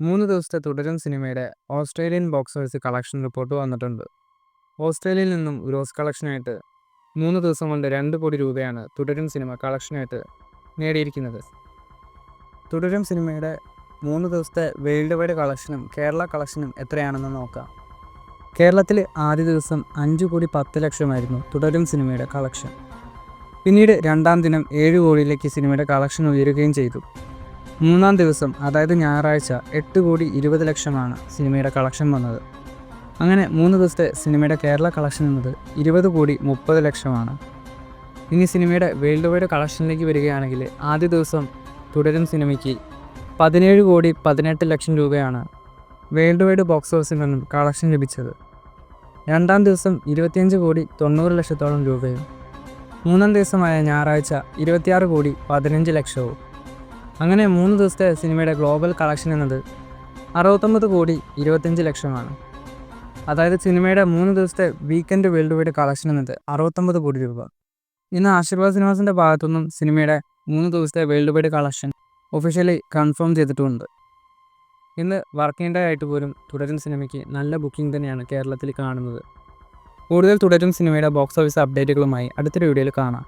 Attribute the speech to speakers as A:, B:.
A: 3 ദിവസത്തെ തുടരും സിനിമയുടെ Australian box office collection report വന്നിട്ടുണ്ട്. ഓസ്ട്രേലിയയിൽ നിന്നും ഗ്രോസ് കളക്ഷനായിട്ട് 3 ദിവസം കൊണ്ട് 2 കോടി രൂപയാണ് തുടരും സിനിമ കളക്ഷനായിട്ട് നേടിയിരിക്കുന്നത്. തുടരും സിനിമയുടെ 3 ദിവസത്തെ വേൾഡ് വൈഡ് കളക്ഷനും കേരള കളക്ഷനും എത്രയാണെന്ന് നോക്കാം. കേരളത്തിൽ ആദ്യ ദിവസം 5 കോടി 10 ലക്ഷമായിരുന്നു തുടരും സിനിമയുടെ കളക്ഷൻ. പിന്നീട് രണ്ടാം ദിനം 7 കോടിയിലേക്ക് സിനിമയുടെ കളക്ഷൻ ഉയരുകയും ചെയ്തു. മൂന്നാം ദിവസം, അതായത് ഞായറാഴ്ച, 8 കോടി 20 ലക്ഷമാണ് സിനിമയുടെ കളക്ഷൻ വന്നത്. അങ്ങനെ 3 ദിവസത്തെ സിനിമയുടെ കേരള കളക്ഷൻ എന്നത് 20 കോടി 30 ലക്ഷമാണ്. ഇനി സിനിമയുടെ വേൾഡ് വൈഡ് കളക്ഷനിലേക്ക് വരികയാണെങ്കിൽ ആദ്യ ദിവസം തുടരും സിനിമയ്ക്ക് 17 കോടി 18 ലക്ഷം രൂപയാണ് വേൾഡ് വൈഡ് ബോക്സ് ഓഫീസിൽ നിന്നും കളക്ഷൻ ലഭിച്ചത്. രണ്ടാം ദിവസം 25 കോടി 90 ലക്ഷത്തോളം രൂപയും മൂന്നാം ദിവസമായ ഞായറാഴ്ച 26 കോടി 15 ലക്ഷവും. അങ്ങനെ 3 ദിവസത്തെ സിനിമയുടെ ഗ്ലോബൽ കളക്ഷൻ എന്നത് 69 കോടി 25 ലക്ഷമാണ്. അതായത് സിനിമയുടെ 3 ദിവസത്തെ വീക്കെൻഡ് വേൾഡ് വൈഡ് കളക്ഷൻ എന്നത് 69 കോടി രൂപ. ഇന്ന് ആശീർവാദ് സിനിമാസിൻ്റെ ഭാഗത്തുനിന്നും സിനിമയുടെ 3 ദിവസത്തെ world wide collection officially confirm ചെയ്തിട്ടുമുണ്ട്. ഇന്ന് വർക്കിംഗ് ഡേ ആയിട്ട് പോലും തുടരും സിനിമയ്ക്ക് നല്ല ബുക്കിംഗ് തന്നെയാണ് കേരളത്തിൽ കാണുന്നത്. കൂടുതൽ തുടരും സിനിമയുടെ ബോക്സ് ഓഫീസ് അപ്ഡേറ്റുകളുമായി അടുത്തൊരു വീഡിയോയിൽ കാണാം.